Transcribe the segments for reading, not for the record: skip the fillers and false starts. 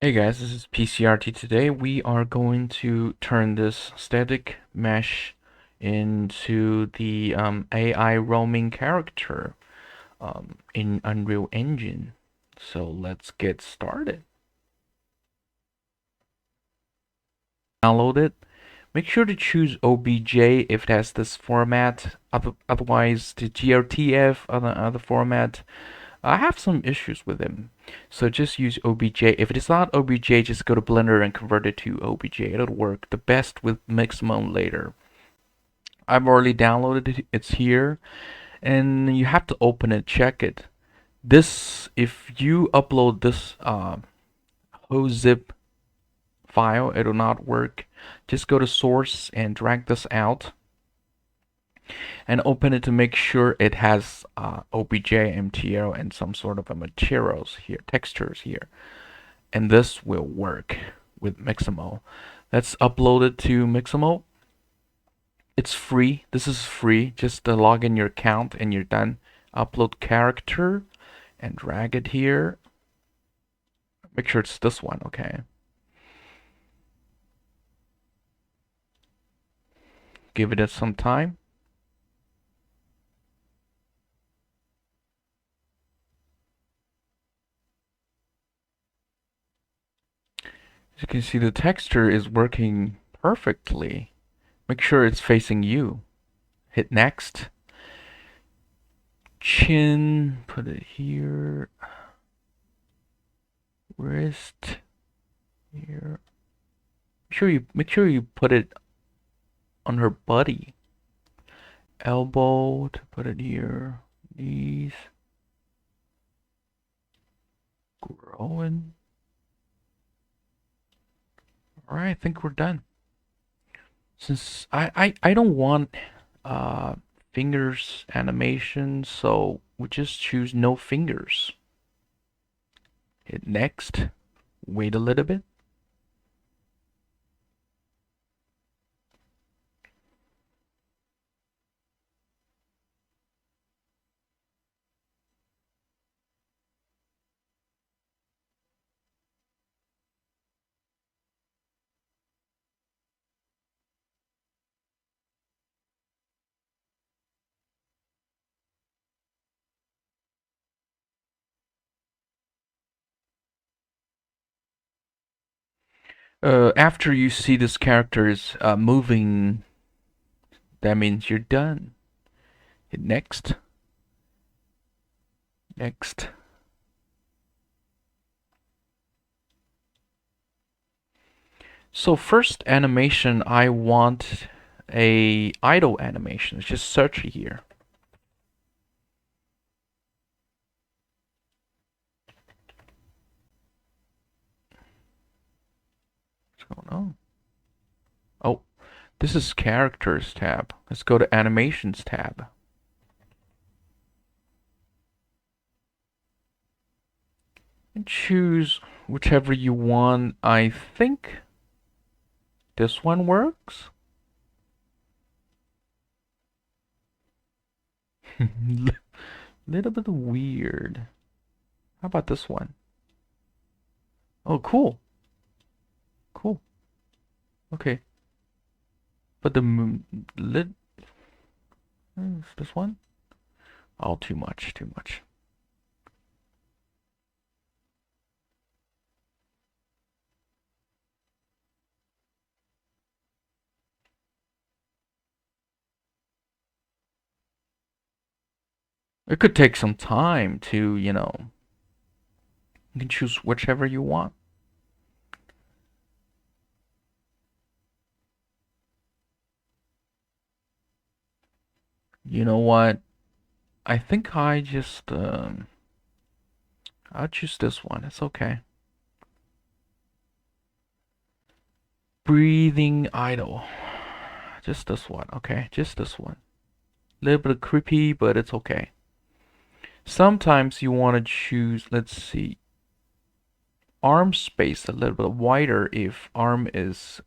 Hey guys, this is PCRT. Today we are going to turn this static mesh into the AI roaming character in Unreal Engine. So let's get started. Download it. Make sure to choose OBJ if it has this format. Otherwise, the GRTF other format. I have some issues with them. So just use OBJ. If it is not OBJ, just go to Blender and convert it to OBJ. It'll work the best with Mixamo later. I've already downloaded it. It's here. And you have to open it, check it. If you upload this zip file, it'll not work. Just go to source and drag this out and open it to make sure it has OBJ, MTL, and some sort of a materials here, textures here. And this will work with Mixamo. Let's upload it to Mixamo. It's free. This is free. Just log in your account and you're done. Upload character and drag it here. Make sure it's this one, okay? Give it some time. As you can see, the texture is working perfectly. Make sure it's facing you. Hit next. Chin, put it here. Wrist here. Make sure you put it on her body. Elbow to put it here. Knees. Growing. Alright, I think we're done. Since I don't want fingers animation, so we just choose no fingers. Hit next. Wait a little bit. After you see this character is moving, that means you're done. Hit next. Next. So first animation, I want a idle animation. Let's just search here. What's going on? Oh, this is characters tab. Let's go to animations tab. And choose whichever you want. I think this one works. Little bit weird. How about this one? Oh, cool. Cool. Okay. But the lid. This one? Oh, too much. Too much. It could take some time to, you can choose whichever you want. You know what? I think I'll choose this one. It's okay. Breathing idle. Just this one. Okay, just this one. A little bit creepy, but it's okay. Sometimes you want to choose, let's see, arm space a little bit wider if arm is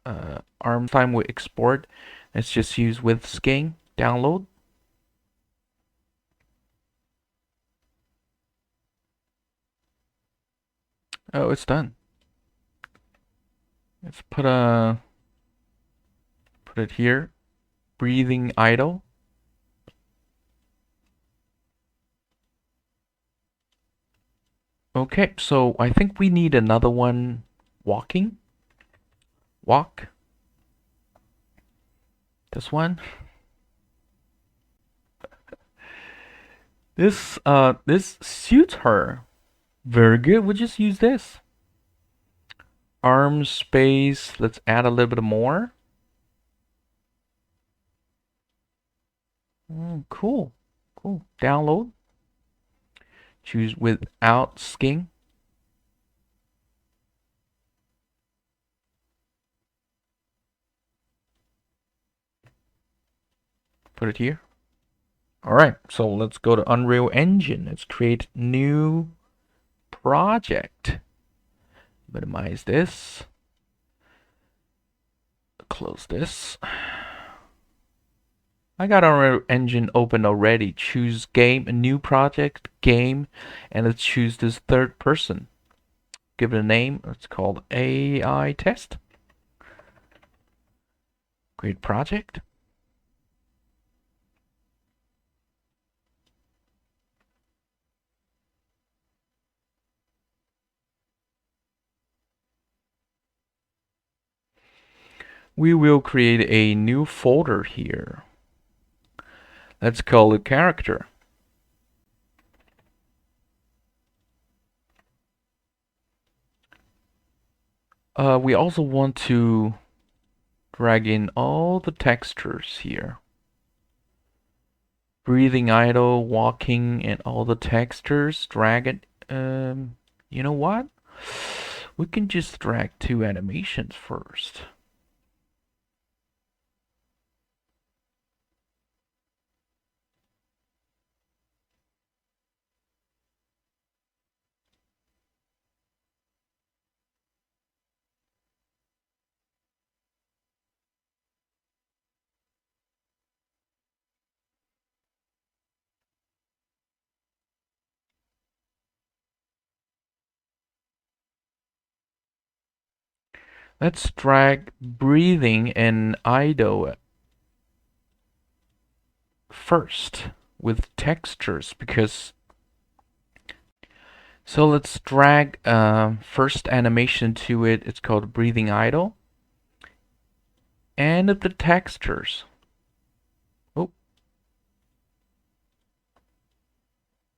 arm time we export. Let's just use with skin. Download. Oh, it's done. Let's put it here. Breathing idle. Okay, so I think we need another one. Walking. Walk. This one. This suits her. Very good. We'll just use this. Arm space. Let's add a little bit more. Cool. Cool. Download. Choose without skin. Put it here. Alright, so let's go to Unreal Engine. Let's create new project. Minimize this. Close this. I got Unreal Engine open already. Choose game, a new project, game, and let's choose this third person. Give it a name. It's called AI test. Create project. We will create a new folder here. Let's call it character. We also want to drag in all the textures here. Breathing idle, walking, and all the textures. Drag it. You know what? We can just drag 2 animations first. Let's drag breathing and idle first with textures because. So let's drag first animation to it. It's called breathing idle. And the textures. Oh.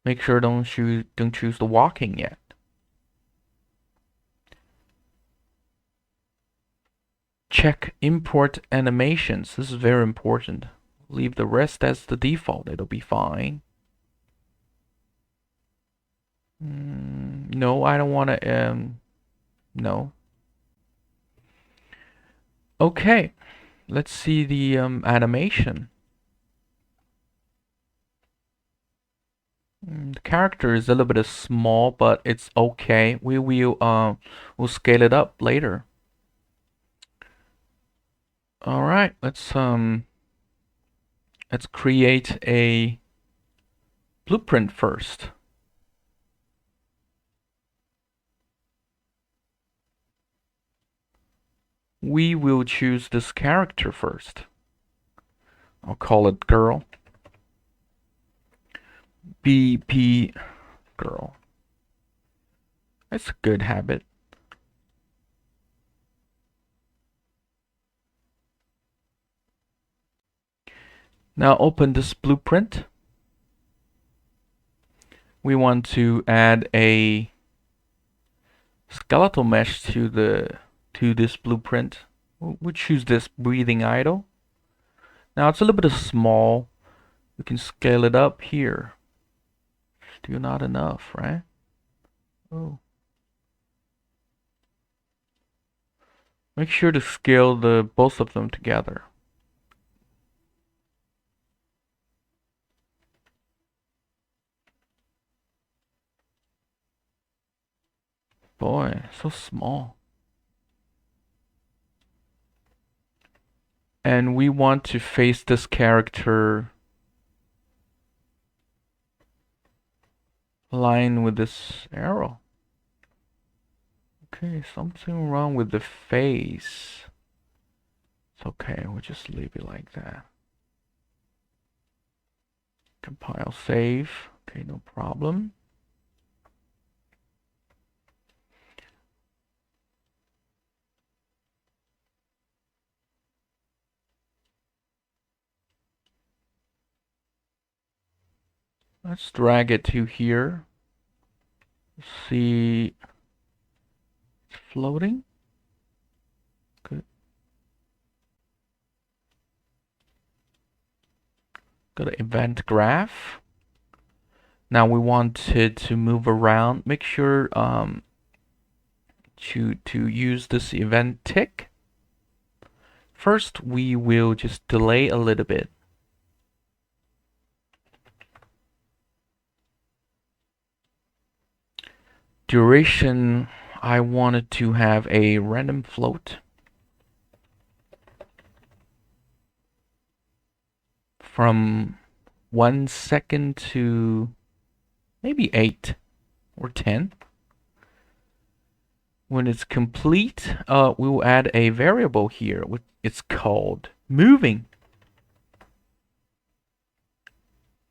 Make sure don't choose the walking yet. Check import animations. This is very important. Leave the rest as the default. It'll be fine. No, I don't want to. No. Okay. Let's see the animation. The character is a little bit small, but it's okay. We'll scale it up later. All right, let's create a blueprint first. We will choose this character first. I'll call it girl. BP girl. That's a good habit. Now open this blueprint. We want to add a skeletal mesh to this blueprint. We'll choose this breathing idle. Now it's a little bit small. We can scale it up here. Still not enough, right? Oh. Make sure to scale both of them together. Boy, so small. And we want to face this character line with this arrow. Okay, something wrong with the face. It's okay, we'll just leave it like that. Compile, save. Okay, no problem. Let's drag it to here. See, it's floating. Good. Go to event graph. Now we want it to move around. Make sure to use this event tick. First, we will just delay a little bit. Duration, I wanted to have a random float from 1 second to maybe 8 or 10. When it's complete, we will add a variable here, which it's called moving.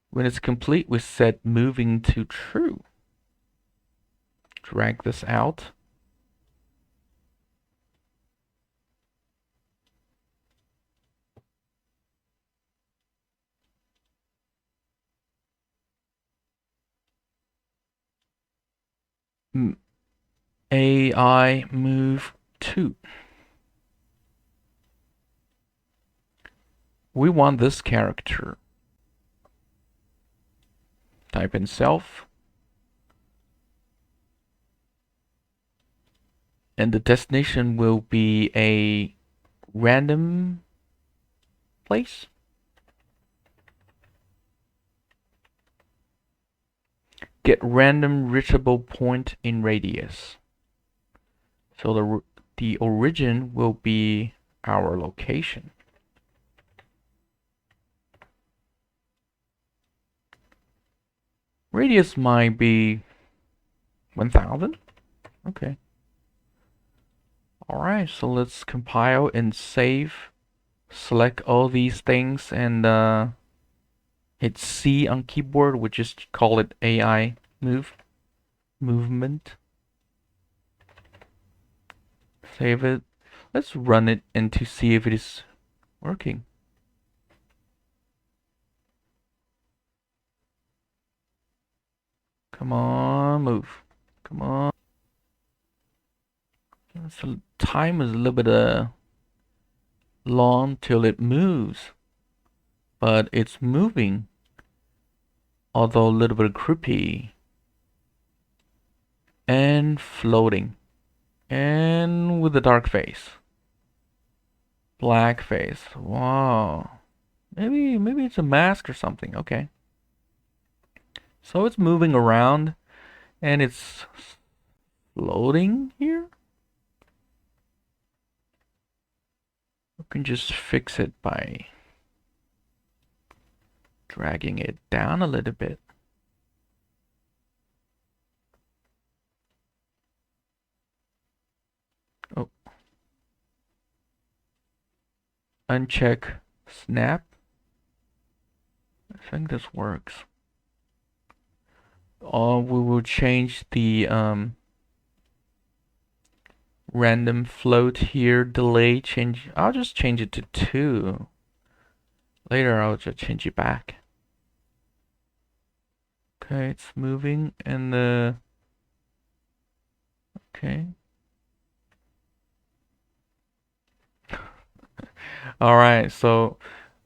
When it's complete, we set moving to true. Drag this out. AI move to. We want this character. Type in self. And the destination will be a random place. Get random reachable point in radius. So the origin will be our location. Radius might be 1000. Okay. Alright, so let's compile and save. Select all these things and hit C on keyboard. We just call it AI movement. Save it. Let's run it and to see if it is working. Come on, move. Come on. So time is a little bit long till it moves, but it's moving, although a little bit creepy. And floating. And with a dark face. Black face. Wow. Maybe it's a mask or something. Okay. So it's moving around and it's floating here. We can just fix it by dragging it down a little bit. Oh. Uncheck snap. I think this works. We will change the random float here, delay change. I'll just change it to 2. Later I'll just change it back. Okay, it's moving and okay. Alright, so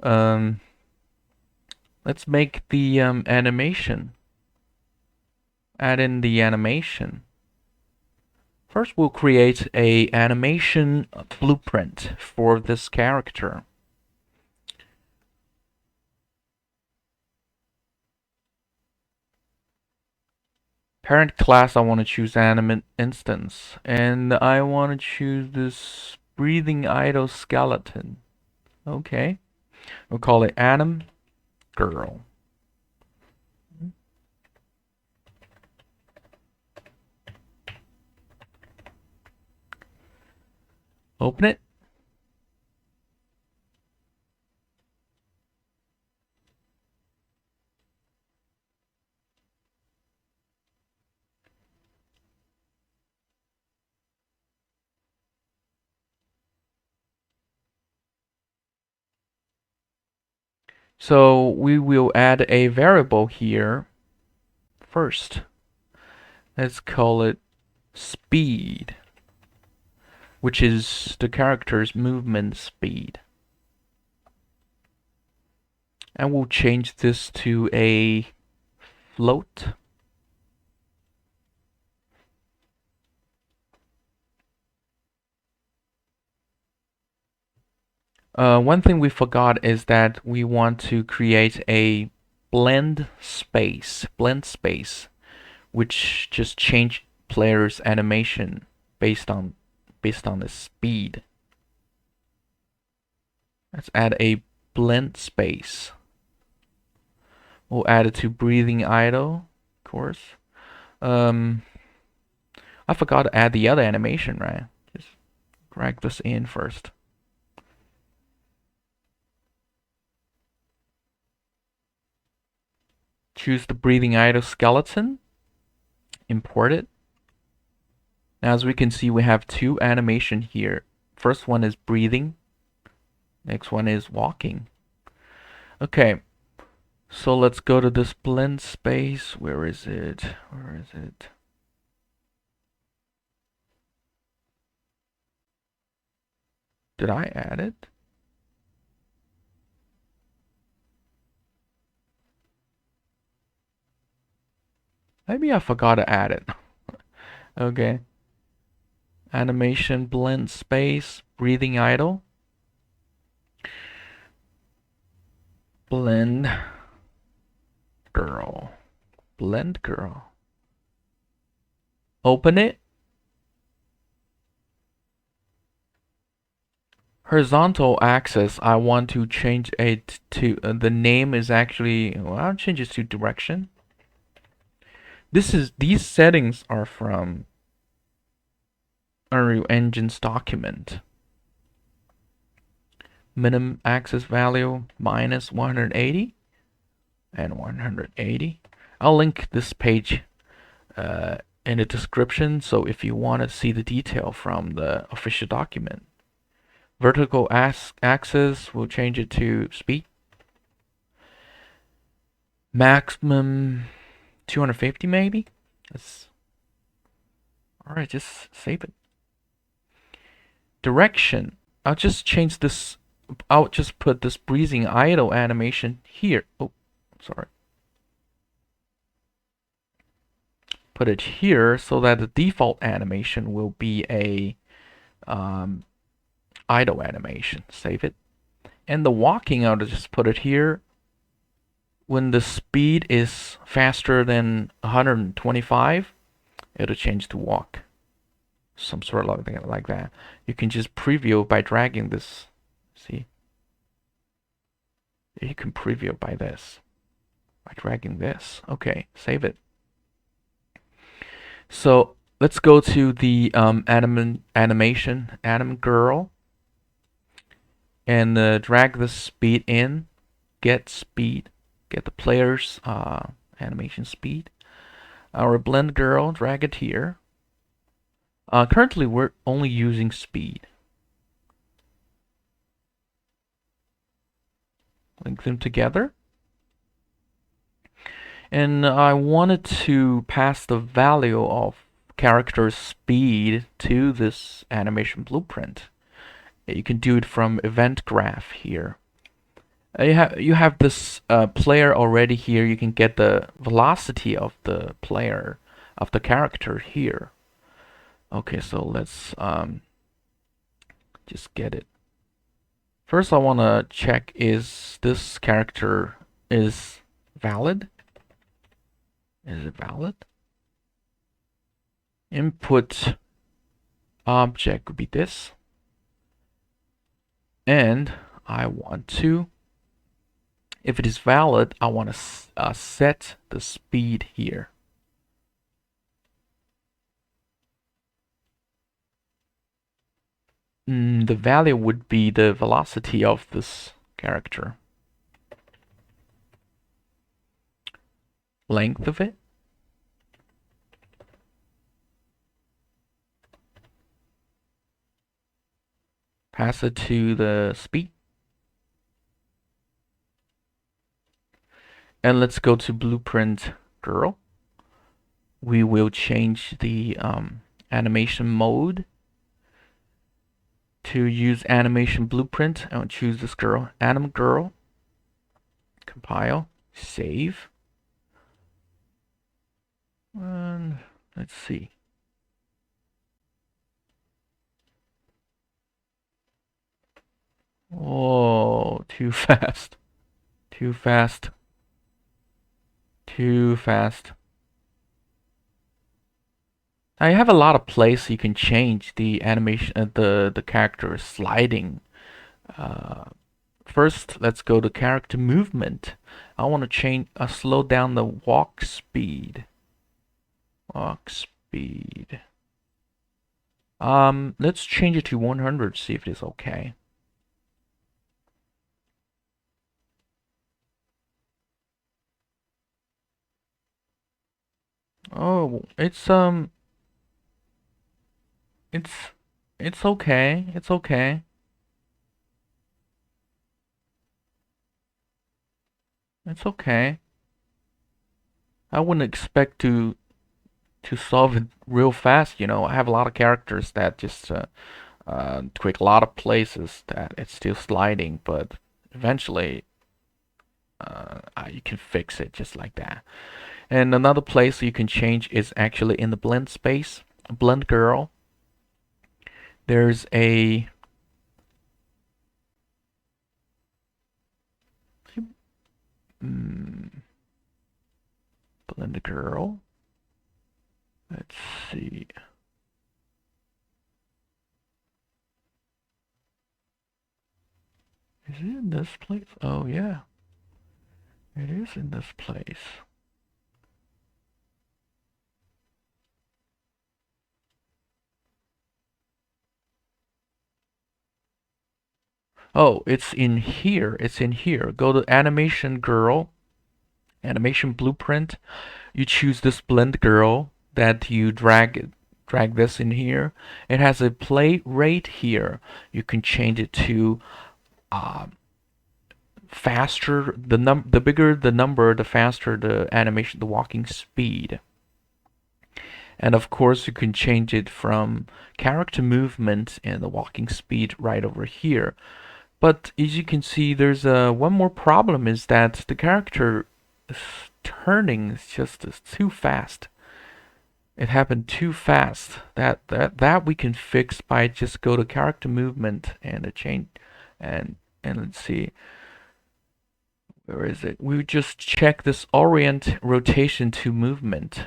let's make the animation. Add in the animation. First, we'll create a animation blueprint for this character. Parent class, I want to choose animate instance, and I want to choose this breathing idle skeleton. Okay, we'll call it anim girl. Open it. So we will add a variable here first. Let's call it speed, which is the character's movement speed. And we'll change this to a float. One thing we forgot is that we want to create a BlendSpace, which just change player's animation based on the speed. Let's add a BlendSpace. We'll add it to breathing idle, of course. I forgot to add the other animation, right? Just drag this in first. Choose the breathing idle skeleton. Import it. Now, as we can see, we have two animation here. First one is breathing. Next one is walking. Okay, so let's go to this BlendSpace. Where is it? Where is it? Did I add it? Maybe I forgot to add it. Okay. Animation BlendSpace, breathing idle. Blend girl. Blend girl. Open it. Horizontal axis, I want to change it to the name is actually, well, I'll change it to direction. These settings are from Unreal Engine's document. Minimum axis value minus 180 and 180. I'll link this page in the description, so if you want to see the detail from the official document. Vertical axis, we'll change it to speed. Maximum 250 maybe? Alright, just save it. Direction, I'll just change this. I'll just put this breathing idle animation here. Oh, sorry. Put it here so that the default animation will be a idle animation. Save it. And the walking, I'll just put it here. When the speed is faster than 125, it'll change to walk. Some sort of like that. You can just preview by dragging this. See? You can preview by this. By dragging this. Okay, save it. So let's go to the animation, anim girl, and drag the speed in. Get speed. Get the player's animation speed. Our blend girl, drag it here. Currently, we're only using speed. Link them together. And I wanted to pass the value of character speed to this animation blueprint. You can do it from event graph here. You have this player already here. You can get the velocity of the player, of the character here. Okay, so let's just get it. First, I want to check is this character is valid. Is it valid? Input object would be this. And I want to, if it is valid, I want to set the speed here. The value would be the velocity of this character. Length of it. Pass it to the speed. And let's go to blueprint girl. We will change the animation mode to use animation blueprint. I'll choose this girl, anim girl. Compile, save. And let's see. Oh, too fast. Too fast. Too fast. Now you have a lot of places you can change the animation, the character sliding. First, let's go to character movement. I want to change, slow down the walk speed. Walk speed. Let's change it to 100. See if it is okay. Oh, it's okay. It's okay. It's okay. I wouldn't expect to solve it real fast. I have a lot of characters that just tweak a lot of places that it's still sliding, but eventually you can fix it just like that. And another place you can change is actually in the BlendSpace, Blend Girl. There's a Blend Girl. Let's see. Is it in this place? Oh yeah, it is in this place. Oh, it's in here. It's in here. Go to Animation Girl, Animation Blueprint. You choose this Blend Girl that you drag this in here. It has a play rate here. You can change it to faster. The bigger the number, the faster the animation, the walking speed. And of course, you can change it from character movement and the walking speed right over here. But as you can see, there's one more problem, is that the character turning is just too fast. It happened too fast. That we can fix by just go to character movement and change, and let's see, where is it? We just check this orient rotation to movement.